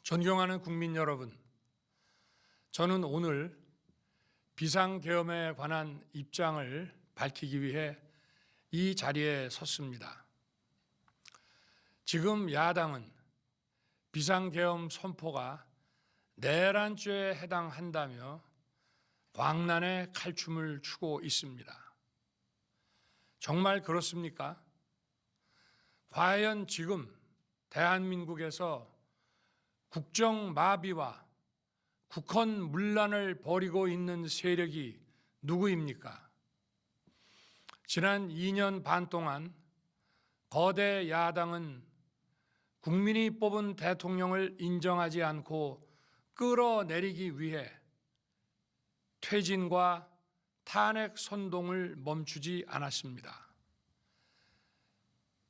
존경하는 국민 여러분, 저는 오늘 비상계엄에 관한 입장을 밝히기 위해 이 자리에 섰습니다. 지금 야당은 비상계엄 선포가 내란죄에 해당한다며 광란의 칼춤을 추고 있습니다. 정말 그렇습니까? 과연 지금 대한민국에서 국정마비와 국헌문란을 벌이고 있는 세력이 누구입니까? 지난 2년 반 동안 거대 야당은 국민이 뽑은 대통령을 인정하지 않고 끌어내리기 위해 퇴진과 탄핵 선동을 멈추지 않았습니다.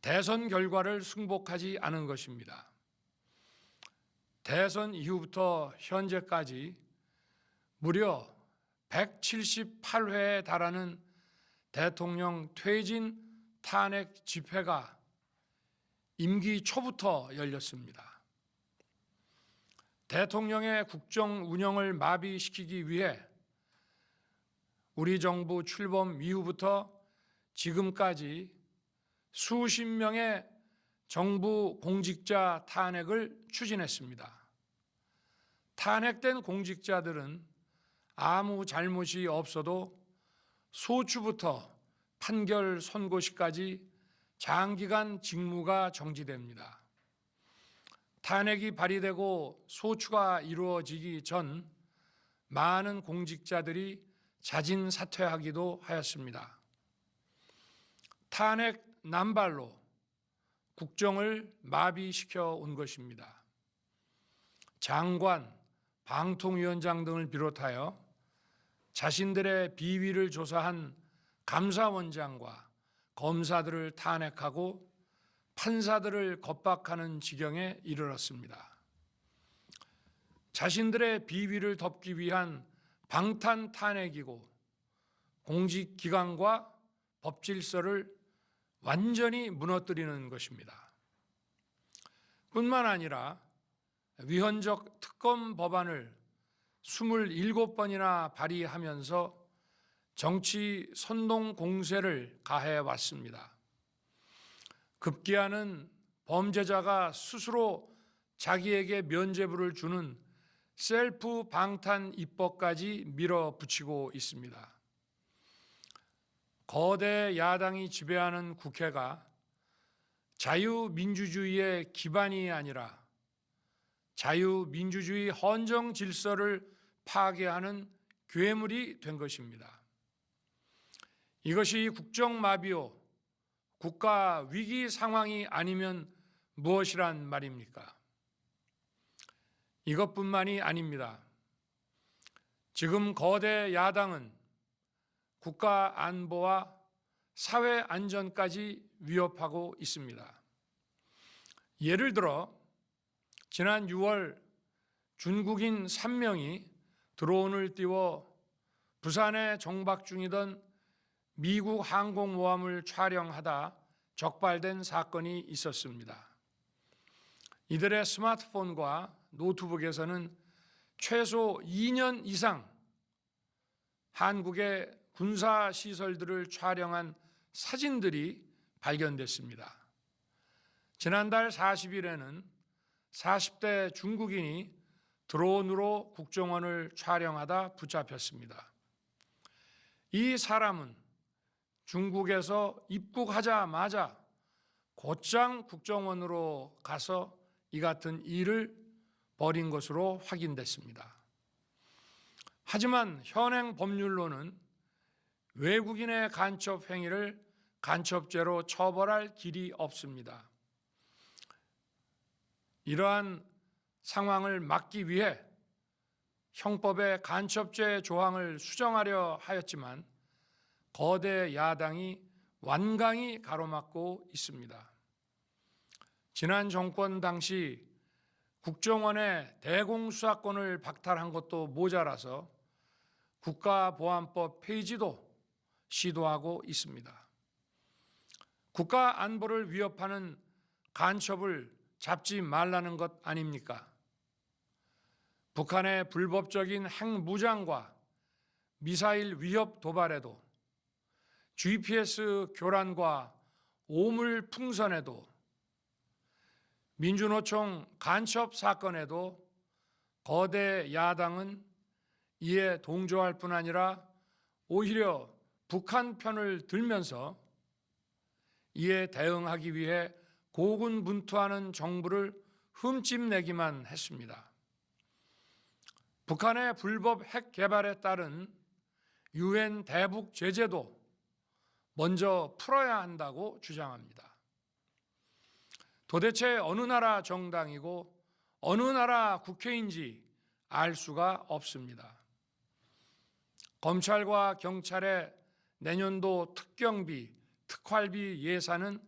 대선 결과를 승복하지 않은 것입니다. 대선 이후부터 현재까지 무려 178회에 달하는 대통령 퇴진 탄핵 집회가 임기 초부터 열렸습니다. 대통령의 국정 운영을 마비시키기 위해 우리 정부 출범 이후부터 지금까지 수십 명의 정부 공직자 탄핵을 추진했습니다. 탄핵된 공직자들은 아무 잘못이 없어도 소추부터 판결 선고시까지 장기간 직무가 정지됩니다. 탄핵이 발의되고 소추가 이루어지기 전 많은 공직자들이 자진 사퇴하기도 하였습니다. 탄핵 남발로 국정을 마비시켜 온 것입니다. 장관, 방통위원장 등을 비롯하여 자신들의 비위를 조사한 감사원장과 검사들을 탄핵하고 판사들을 겁박하는 지경에 이르렀습니다. 자신들의 비위를 덮기 위한 방탄 탄핵이고 공직기관과 법질서를 완전히 무너뜨리는 것입니다. 뿐만 아니라 위헌적 특검 법안을 27번이나 발의하면서 정치 선동 공세를 가해 왔습니다. 급기야는 범죄자가 스스로 자기에게 면죄부를 주는 셀프 방탄 입법까지 밀어붙이고 있습니다. 거대 야당이 지배하는 국회가 자유민주주의의 기반이 아니라 자유민주주의 헌정 질서를 파괴하는 괴물이 된 것입니다. 이것이 국정마비요, 국가 위기 상황이 아니면 무엇이란 말입니까? 이것뿐만이 아닙니다. 지금 거대 야당은 국가 안보와 사회 안전까지 위협하고 있습니다. 예를 들어 지난 6월 중국인 3명이 드론을 띄워 부산에 정박 중이던 미국 항공모함을 촬영하다 적발된 사건이 있었습니다. 이들의 스마트폰과 노트북에서는 최소 2년 이상 한국의 군사시설들을 촬영한 사진들이 발견됐습니다. 지난달 40일에는 40대 중국인이 드론으로 국정원을 촬영하다 붙잡혔습니다. 이 사람은 중국에서 입국하자마자 곧장 국정원으로 가서 이 같은 일을 벌인 것으로 확인됐습니다. 하지만 현행 법률로는 외국인의 간첩 행위를 간첩죄로 처벌할 길이 없습니다. 이러한 상황을 막기 위해 형법의 간첩죄 조항을 수정하려 하였지만 거대 야당이 완강히 가로막고 있습니다. 지난 정권 당시 국정원의 대공수사권을 박탈한 것도 모자라서 국가보안법 폐지도 시도하고 있습니다. 국가 안보를 위협하는 간첩을 잡지 말라는 것 아닙니까? 북한의 불법적인 핵무장과 미사일 위협 도발에도, GPS 교란과 오물 풍선에도, 민주노총 간첩 사건에도 거대 야당은 이에 동조할 뿐 아니라 오히려 북한 편을 들면서 이에 대응하기 위해 고군분투하는 정부를 흠집내기만 했습니다. 북한의 불법 핵 개발에 따른 유엔 대북 제재도 먼저 풀어야 한다고 주장합니다. 도대체 어느 나라 정당이고 어느 나라 국회인지 알 수가 없습니다. 검찰과 경찰의 내년도 특경비, 특활비 예산은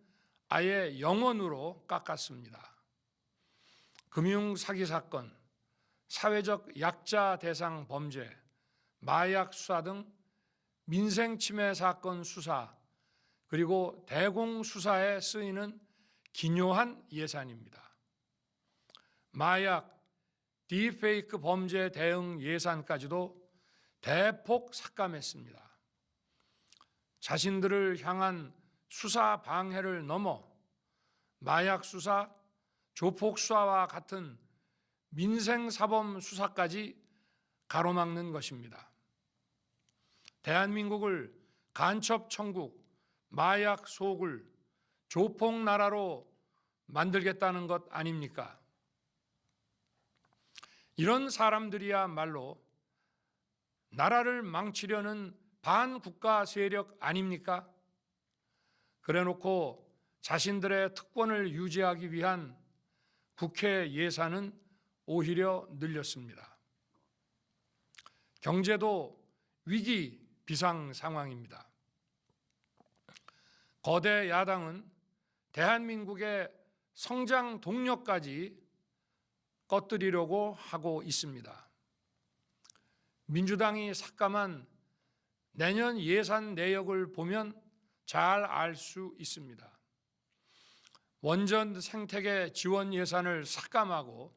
아예 0원으로 깎았습니다. 금융사기 사건, 사회적 약자 대상 범죄, 마약 수사 등 민생침해 사건 수사, 그리고 대공수사에 쓰이는 기묘한 예산입니다. 마약, 딥페이크 범죄 대응 예산까지도 대폭 삭감했습니다. 자신들을 향한 수사 방해를 넘어 마약 수사, 조폭 수사와 같은 민생사범 수사까지 가로막는 것입니다. 대한민국을 간첩 천국, 마약 소굴, 조폭 나라로 만들겠다는 것 아닙니까? 이런 사람들이야말로 나라를 망치려는 반국가 세력 아닙니까? 그래놓고 자신들의 특권을 유지하기 위한 국회 예산은 오히려 늘렸습니다. 경제도 위기 비상 상황입니다. 거대 야당은 대한민국의 성장 동력까지 꺼뜨리려고 하고 있습니다. 민주당이 삭감한 내년 예산 내역을 보면 잘 알 수 있습니다. 원전 생태계 지원 예산을 삭감하고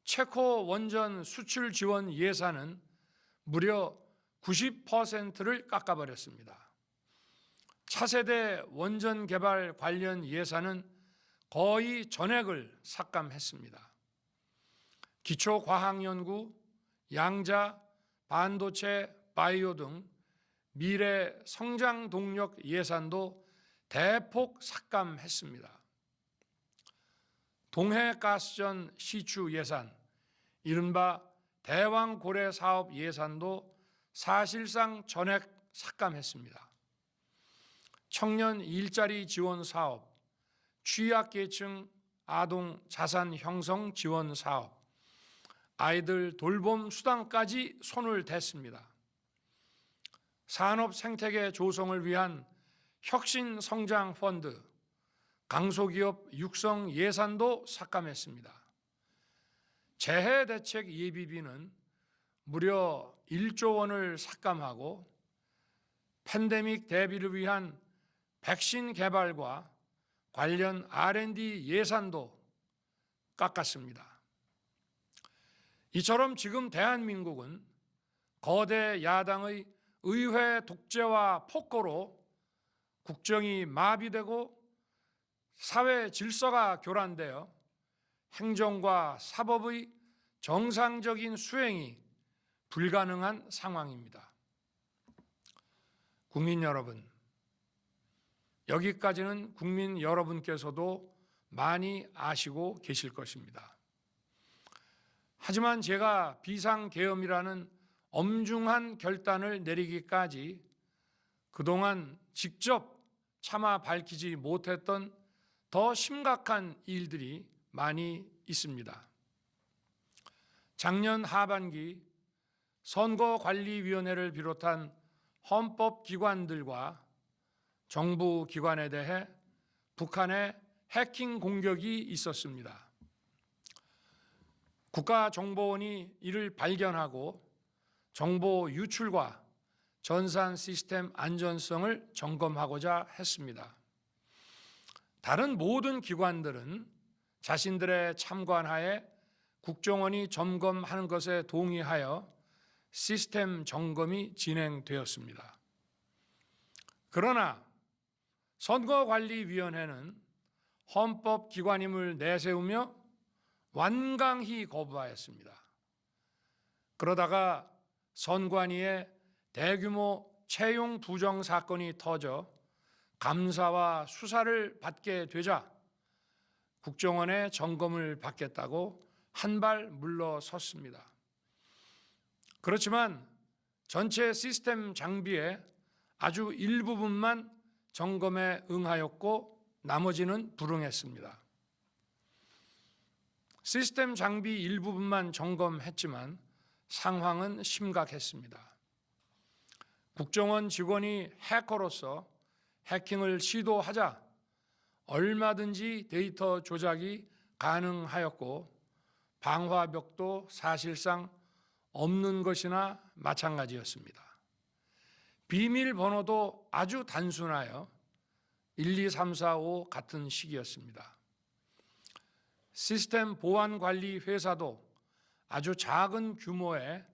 체코 원전 수출 지원 예산은 무려 90%를 깎아버렸습니다. 차세대 원전 개발 관련 예산은 거의 전액을 삭감했습니다. 기초과학연구, 양자, 반도체, 바이오 등 미래 성장 동력 예산도 대폭 삭감했습니다. 동해가스전 시추 예산, 이른바 대왕고래 사업 예산도 사실상 전액 삭감했습니다. 청년 일자리 지원 사업, 취약계층 아동 자산 형성 지원 사업, 아이들 돌봄 수당까지 손을 댔습니다. 산업 생태계 조성을 위한 혁신 성장 펀드, 강소기업 육성 예산도 삭감했습니다. 재해 대책 예비비는 무려 1조 원을 삭감하고 팬데믹 대비를 위한 백신 개발과 관련 R&D 예산도 깎았습니다. 이처럼 지금 대한민국은 거대 야당의 의회 독재와 폭거로 국정이 마비되고 사회 질서가 교란되어 행정과 사법의 정상적인 수행이 불가능한 상황입니다. 국민 여러분, 여기까지는 국민 여러분께서도 많이 아시고 계실 것입니다. 하지만 제가 비상계엄이라는 엄중한 결단을 내리기까지 그동안 직접 차마 밝히지 못했던 더 심각한 일들이 많이 있습니다. 작년 하반기 선거관리위원회를 비롯한 헌법기관들과 정부 기관에 대해 북한의 해킹 공격이 있었습니다. 국가정보원이 이를 발견하고 정보 유출과 전산 시스템 안전성을 점검하고자 했습니다. 다른 모든 기관들은 자신들의 참관하에 국정원이 점검하는 것에 동의하여 시스템 점검이 진행되었습니다. 그러나 선거관리위원회는 헌법기관임을 내세우며 완강히 거부하였습니다. 그러다가 선관위의 대규모 채용 부정 사건이 터져 감사와 수사를 받게 되자 국정원의 점검을 받겠다고 한 발 물러섰습니다. 그렇지만 전체 시스템 장비의 아주 일부분만 점검에 응하였고 나머지는 불응했습니다. 시스템 장비 일부분만 점검했지만 상황은 심각했습니다. 국정원 직원이 해커로서 해킹을 시도하자 얼마든지 데이터 조작이 가능하였고 방화벽도 사실상 없는 것이나 마찬가지였습니다. 비밀번호도 아주 단순하여 1, 2, 3, 4, 5 같은 식이었습니다. 시스템 보안 관리 회사도 아주 작은 규모의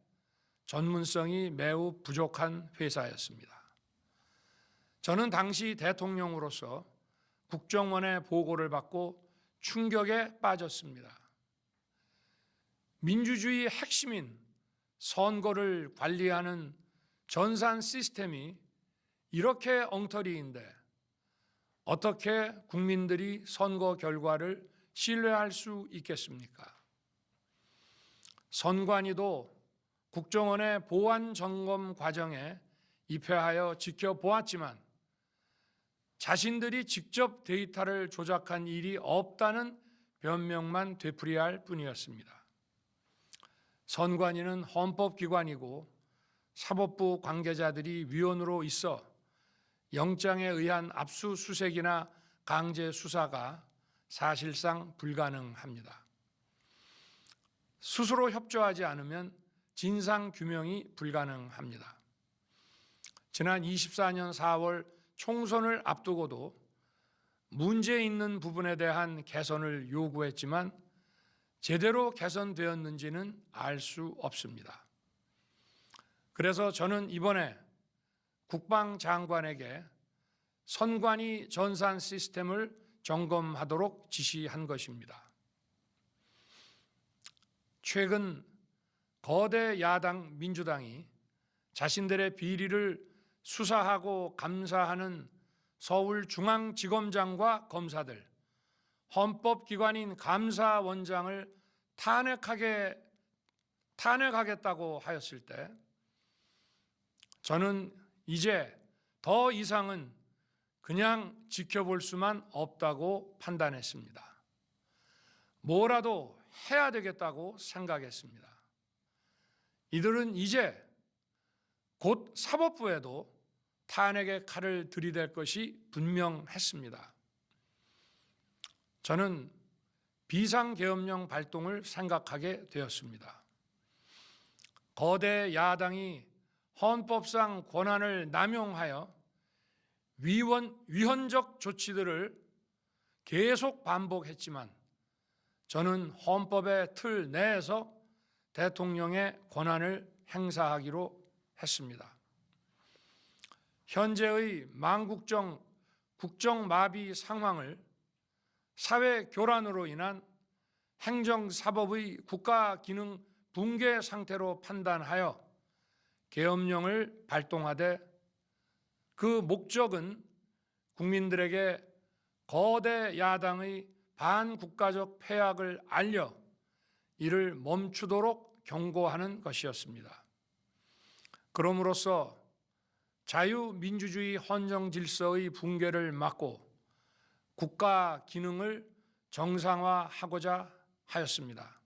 전문성이 매우 부족한 회사였습니다. 저는 당시 대통령으로서 국정원의 보고를 받고 충격에 빠졌습니다. 민주주의 핵심인 선거를 관리하는 전산 시스템이 이렇게 엉터리인데 어떻게 국민들이 선거 결과를 신뢰할 수 있겠습니까? 선관위도 국정원의 보안 점검 과정에 입회하여 지켜보았지만 자신들이 직접 데이터를 조작한 일이 없다는 변명만 되풀이할 뿐이었습니다. 선관위는 헌법기관이고 사법부 관계자들이 위원으로 있어 영장에 의한 압수수색이나 강제 수사가 사실상 불가능합니다. 스스로 협조하지 않으면 진상규명이 불가능합니다. 지난 24년 4월 총선을 앞두고도 문제 있는 부분에 대한 개선을 요구했지만 제대로 개선되었는지는 알 수 없습니다. 그래서 저는 이번에 국방장관에게 선관위 전산 시스템을 점검하도록 지시한 것입니다. 최근 거대 야당 민주당이 자신들의 비리를 수사하고 감사하는 서울중앙지검장과 검사들, 헌법기관인 감사원장을 탄핵하겠다고 하였을 때 저는 이제 더 이상은 그냥 지켜볼 수만 없다고 판단했습니다. 뭐라도 해야 되겠다고 생각했습니다. 이들은 이제 곧 사법부에도 탄핵의 칼을 들이댈 것이 분명했습니다. 저는 비상계엄령 발동을 생각하게 되었습니다. 거대 야당이 헌법상 권한을 남용하여 위헌적 조치들을 계속 반복했지만 저는 헌법의 틀 내에서 대통령의 권한을 행사하기로 했습니다. 현재의 망국정 국정마비 상황을 사회 교란으로 인한 행정사법의 국가기능 붕괴 상태로 판단하여 계엄령을 발동하되 그 목적은 국민들에게 거대 야당의 반국가적 패악을 알려 이를 멈추도록 경고하는 것이었습니다. 그럼으로써 자유민주주의 헌정질서의 붕괴를 막고 국가 기능을 정상화하고자 하였습니다.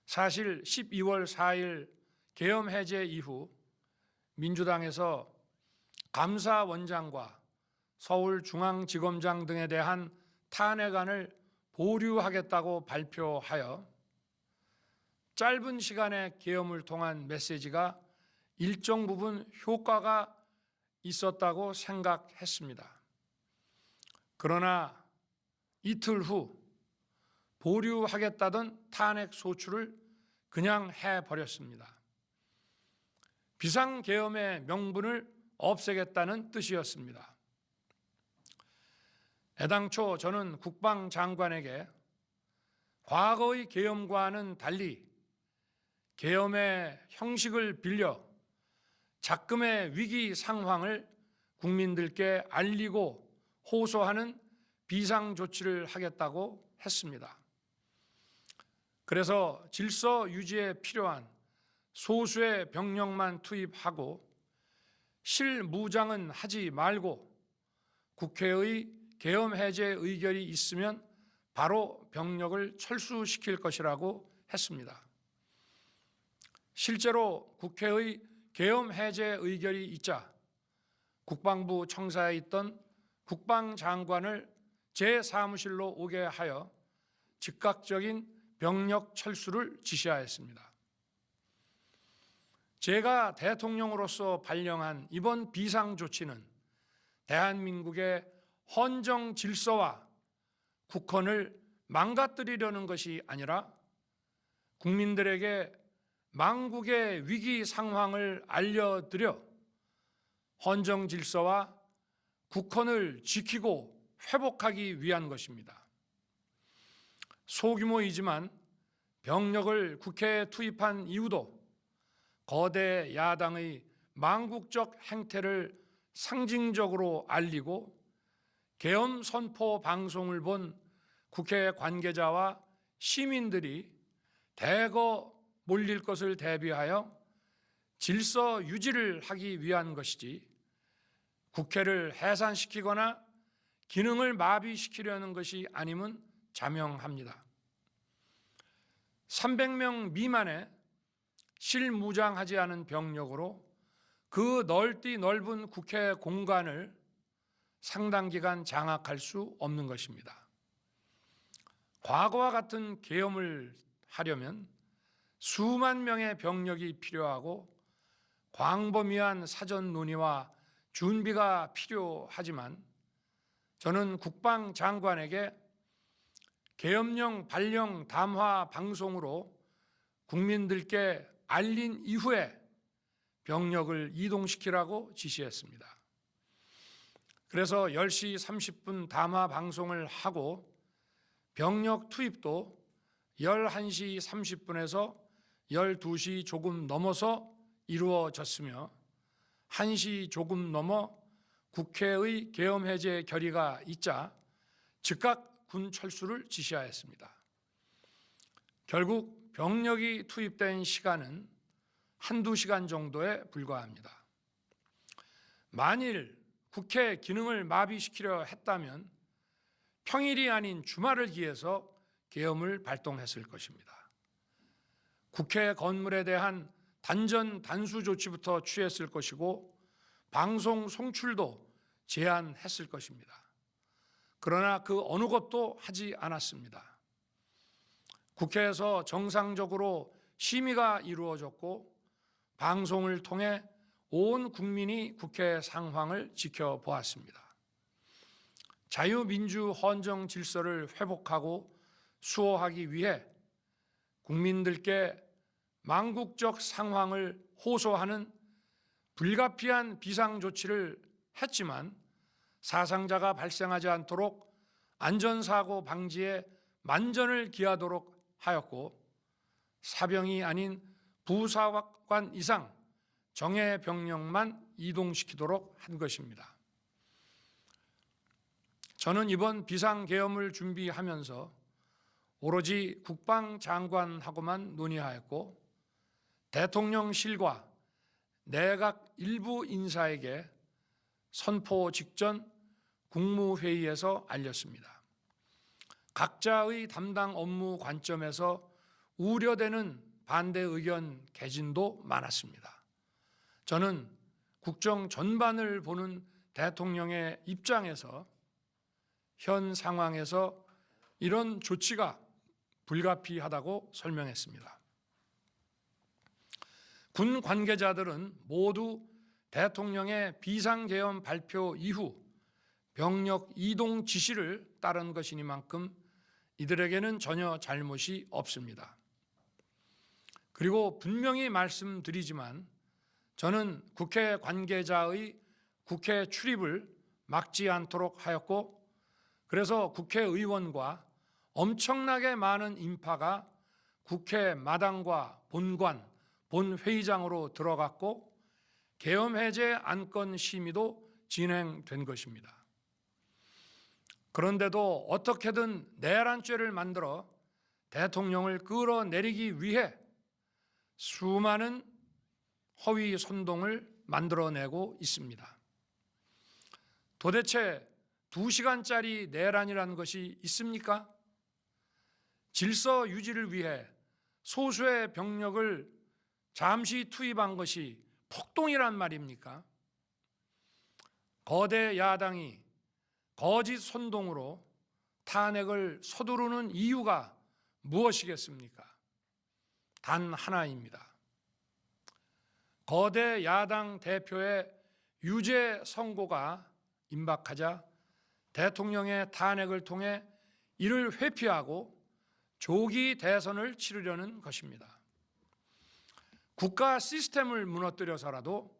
사실 12월 4일 계엄 해제 이후 민주당에서 감사원장과 서울중앙지검장 등에 대한 탄핵안을 보류하겠다고 발표하여 짧은 시간의 계엄을 통한 메시지가 일정 부분 효과가 있었다고 생각했습니다. 그러나 이틀 후 보류하겠다던 탄핵 소추를 그냥 해버렸습니다. 비상계엄의 명분을 없애겠다는 뜻이었습니다. 애당초 저는 국방장관에게 과거의 계엄과는 달리 계엄의 형식을 빌려 작금의 위기 상황을 국민들께 알리고 호소하는 비상조치를 하겠다고 했습니다. 그래서 질서 유지에 필요한 소수의 병력만 투입하고 실무장은 하지 말고 국회의 계엄 해제 의결이 있으면 바로 병력을 철수시킬 것이라고 했습니다. 실제로 국회의 계엄 해제 의결이 있자 국방부 청사에 있던 국방장관을 제 사무실로 오게 하여 즉각적인 병력 철수를 지시하였습니다. 제가 대통령으로서 발령한 이번 비상조치는 대한민국의 헌정 질서와 국헌을 망가뜨리려는 것이 아니라 국민들에게 망국의 위기 상황을 알려드려 헌정 질서와 국헌을 지키고 회복하기 위한 것입니다. 소규모이지만 병력을 국회에 투입한 이유도 거대 야당의 망국적 행태를 상징적으로 알리고 계엄 선포 방송을 본 국회 관계자와 시민들이 대거 몰릴 것을 대비하여 질서 유지를 하기 위한 것이지 국회를 해산시키거나 기능을 마비시키려는 것이 아님은 자명합니다. 300명 미만의 실무장하지 않은 병력으로 그 넓디 넓은 국회 공간을 상당 기간 장악할 수 없는 것입니다. 과거와 같은 계엄을 하려면 수만 명의 병력이 필요하고 광범위한 사전 논의와 준비가 필요하지만 저는 국방장관에게 계엄령 발령 담화 방송으로 국민들께 알린 이후에 병력을 이동시키라고 지시했습니다. 그래서 10시 30분 담화 방송을 하고 병력 투입도 11시 30분에서 12시 조금 넘어서 이루어졌으며 1시 조금 넘어 국회의 계엄 해제 결의가 있자 즉각 군 철수를 지시하였습니다. 결국 병력이 투입된 시간은 한두 시간 정도에 불과합니다. 만일 국회 기능을 마비시키려 했다면 평일이 아닌 주말을 기해서 계엄을 발동했을 것입니다. 국회 건물에 대한 단전 단수 조치부터 취했을 것이고 방송 송출도 제한했을 것입니다. 그러나 그 어느 것도 하지 않았습니다. 국회에서 정상적으로 심의가 이루어졌고 방송을 통해 온 국민이 국회 상황을 지켜보았습니다. 자유민주 헌정 질서를 회복하고 수호하기 위해 국민들께 망국적 상황을 호소하는 불가피한 비상조치를 했지만 사상자가 발생하지 않도록 안전사고 방지에 만전을 기하도록 하였고 사병이 아닌 부사관 이상 정예 병력만 이동시키도록 한 것입니다. 저는 이번 비상계엄을 준비하면서 오로지 국방장관하고만 논의하였고 대통령실과 내각 일부 인사에게 선포 직전 국무회의에서 알렸습니다. 각자의 담당 업무 관점에서 우려되는 반대 의견 개진도 많았습니다. 저는 국정 전반을 보는 대통령의 입장에서 현 상황에서 이런 조치가 불가피하다고 설명했습니다. 군 관계자들은 모두 대통령의 비상계엄 발표 이후 병력 이동 지시를 따른 것이니만큼 이들에게는 전혀 잘못이 없습니다. 그리고 분명히 말씀드리지만 저는 국회 관계자의 국회 출입을 막지 않도록 하였고, 그래서 국회의원과 엄청나게 많은 인파가 국회 마당과 본관, 본회의장으로 들어갔고 계엄해제 안건 심의도 진행된 것입니다. 그런데도 어떻게든 내란죄를 만들어 대통령을 끌어내리기 위해 수많은 허위 선동을 만들어내고 있습니다. 도대체 2시간짜리 내란이라는 것이 있습니까? 질서 유지를 위해 소수의 병력을 잠시 투입한 것이 폭동이란 말입니까? 거대 야당이 거짓 선동으로 탄핵을 서두르는 이유가 무엇이겠습니까? 단 하나입니다. 거대 야당 대표의 유죄 선고가 임박하자 대통령의 탄핵을 통해 이를 회피하고 조기 대선을 치르려는 것입니다. 국가 시스템을 무너뜨려서라도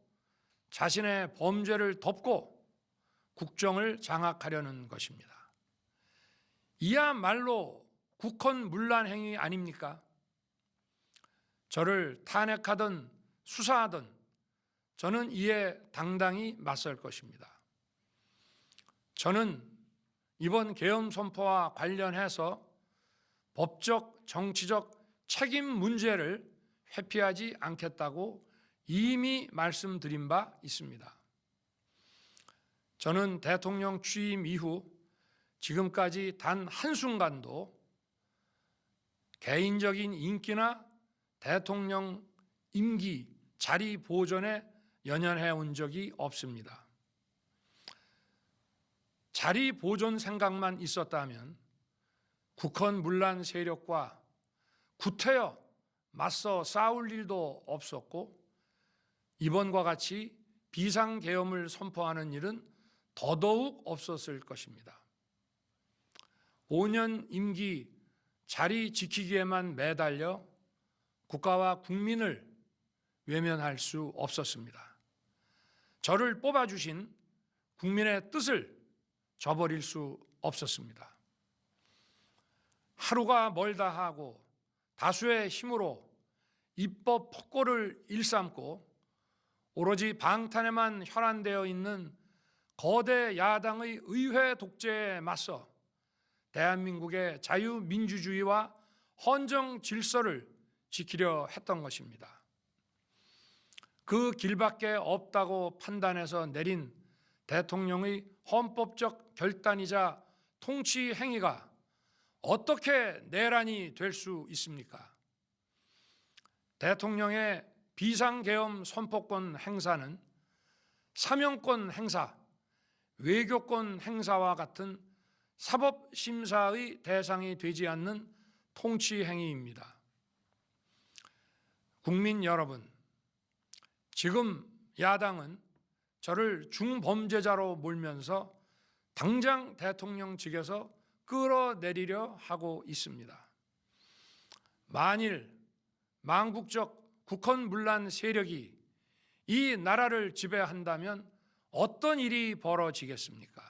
자신의 범죄를 덮고 국정을 장악하려는 것입니다. 이야말로 국헌문란 행위 아닙니까? 저를 탄핵하든 수사하든 저는 이에 당당히 맞설 것입니다. 저는 이번 계엄 선포와 관련해서 법적, 정치적 책임 문제를 회피하지 않겠다고 이미 말씀드린 바 있습니다. 저는 대통령 취임 이후 지금까지 단 한순간도 개인적인 인기나 대통령 임기, 자리 보존에 연연해 온 적이 없습니다. 자리 보존 생각만 있었다면 국헌문란 세력과 구태여 맞서 싸울 일도 없었고 이번과 같이 비상계엄을 선포하는 일은 더더욱 없었을 것입니다. 5년 임기 자리 지키기에만 매달려 국가와 국민을 외면할 수 없었습니다. 저를 뽑아주신 국민의 뜻을 저버릴 수 없었습니다. 하루가 멀다 하고 다수의 힘으로 입법 폭거를 일삼고 오로지 방탄에만 혈안되어 있는 거대 야당의 의회 독재에 맞서 대한민국의 자유민주주의와 헌정 질서를 지키려 했던 것입니다. 그 길밖에 없다고 판단해서 내린 대통령의 헌법적 결단이자 통치 행위가 어떻게 내란이 될 수 있습니까? 대통령의 비상계엄 선포권 행사는 사명권 행사, 외교권 행사와 같은 사법심사의 대상이 되지 않는 통치 행위입니다. 국민 여러분, 지금 야당은 저를 중범죄자로 몰면서 당장 대통령직에서 끌어내리려 하고 있습니다. 만일 망국적 국헌문란 세력이 이 나라를 지배한다면 어떤 일이 벌어지겠습니까?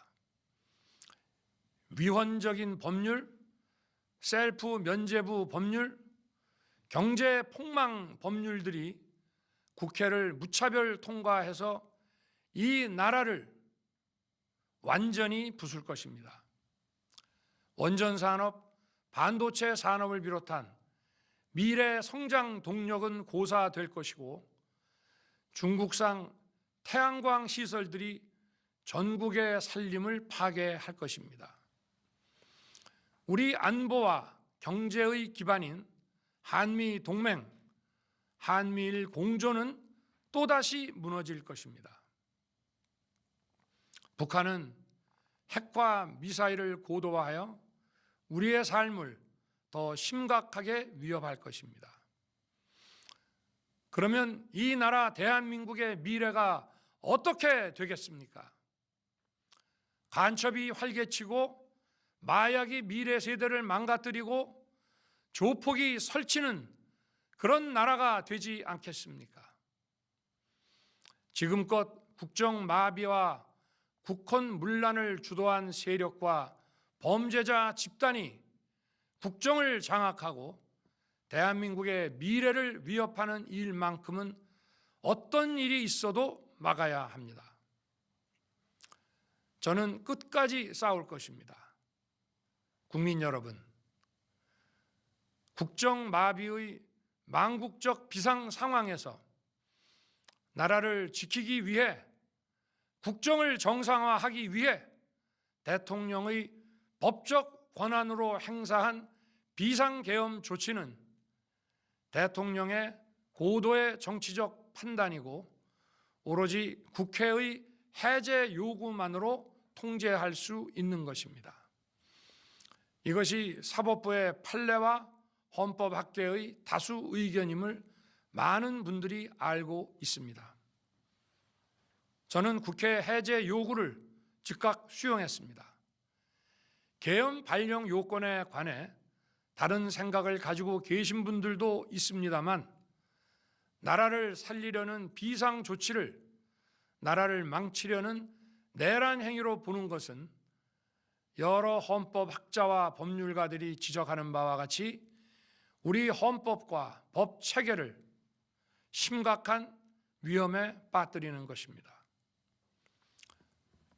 위헌적인 법률, 셀프 면죄부 법률, 경제 폭망 법률들이 국회를 무차별 통과해서 이 나라를 완전히 부술 것입니다. 원전 산업, 반도체 산업을 비롯한 미래 성장 동력은 고사될 것이고 중국산 태양광 시설들이 전국의 살림을 파괴할 것입니다. 우리 안보와 경제의 기반인 한미 동맹, 한미일 공조는 또다시 무너질 것입니다. 북한은 핵과 미사일을 고도화하여 우리의 삶을 더 심각하게 위협할 것입니다. 그러면 이 나라 대한민국의 미래가 어떻게 되겠습니까? 간첩이 활개치고 마약이 미래 세대를 망가뜨리고 조폭이 설치는 그런 나라가 되지 않겠습니까? 지금껏 국정 마비와 국헌 문란을 주도한 세력과 범죄자 집단이 국정을 장악하고 대한민국의 미래를 위협하는 일만큼은 어떤 일이 있어도 막아야 합니다. 저는 끝까지 싸울 것입니다. 국민 여러분, 국정 마비의 망국적 비상 상황에서 나라를 지키기 위해, 국정을 정상화하기 위해 대통령의 법적 권한으로 행사한 비상계엄 조치는 대통령의 고도의 정치적 판단이고 오로지 국회의 해제 요구만으로 통제할 수 있는 것입니다. 이것이 사법부의 판례와 헌법학계의 다수 의견임을 많은 분들이 알고 있습니다. 저는 국회 해제 요구를 즉각 수용했습니다. 계엄 발령 요건에 관해 다른 생각을 가지고 계신 분들도 있습니다만 나라를 살리려는 비상 조치를 나라를 망치려는 내란 행위로 보는 것은 여러 헌법학자와 법률가들이 지적하는 바와 같이 우리 헌법과 법 체계를 심각한 위험에 빠뜨리는 것입니다.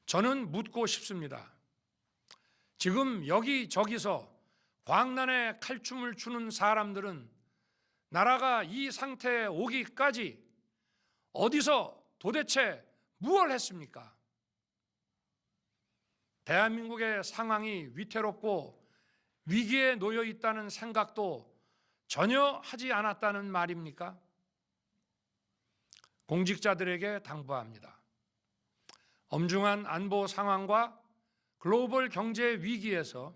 저는 묻고 싶습니다. 지금 여기저기서 광란에 칼춤을 추는 사람들은 나라가 이 상태에 오기까지 어디서 도대체 무엇을 했습니까? 대한민국의 상황이 위태롭고 위기에 놓여 있다는 생각도 전혀 하지 않았다는 말입니까? 공직자들에게 당부합니다. 엄중한 안보 상황과 글로벌 경제 위기에서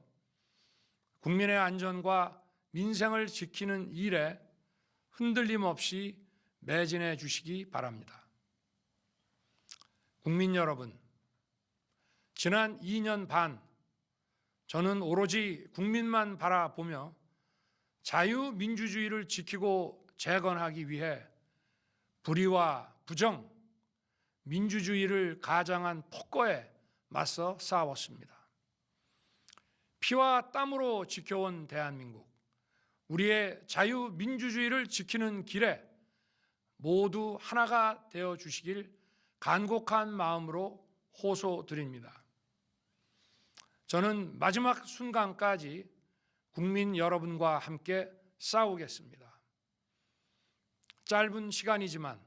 국민의 안전과 민생을 지키는 일에 흔들림 없이 매진해 주시기 바랍니다. 국민 여러분, 지난 2년 반 저는 오로지 국민만 바라보며 자유민주주의를 지키고 재건하기 위해 불의와 부정, 민주주의를 가장한 폭거에 맞서 싸웠습니다. 피와 땀으로 지켜온 대한민국, 우리의 자유민주주의를 지키는 길에 모두 하나가 되어 주시길 간곡한 마음으로 호소드립니다. 저는 마지막 순간까지 국민 여러분과 함께 싸우겠습니다. 짧은 시간이지만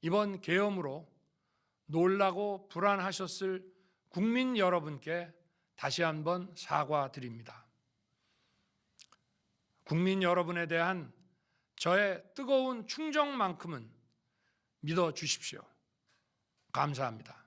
이번 계엄으로 놀라고 불안하셨을 국민 여러분께 다시 한번 사과드립니다. 국민 여러분에 대한 저의 뜨거운 충정만큼은 믿어 주십시오. 감사합니다.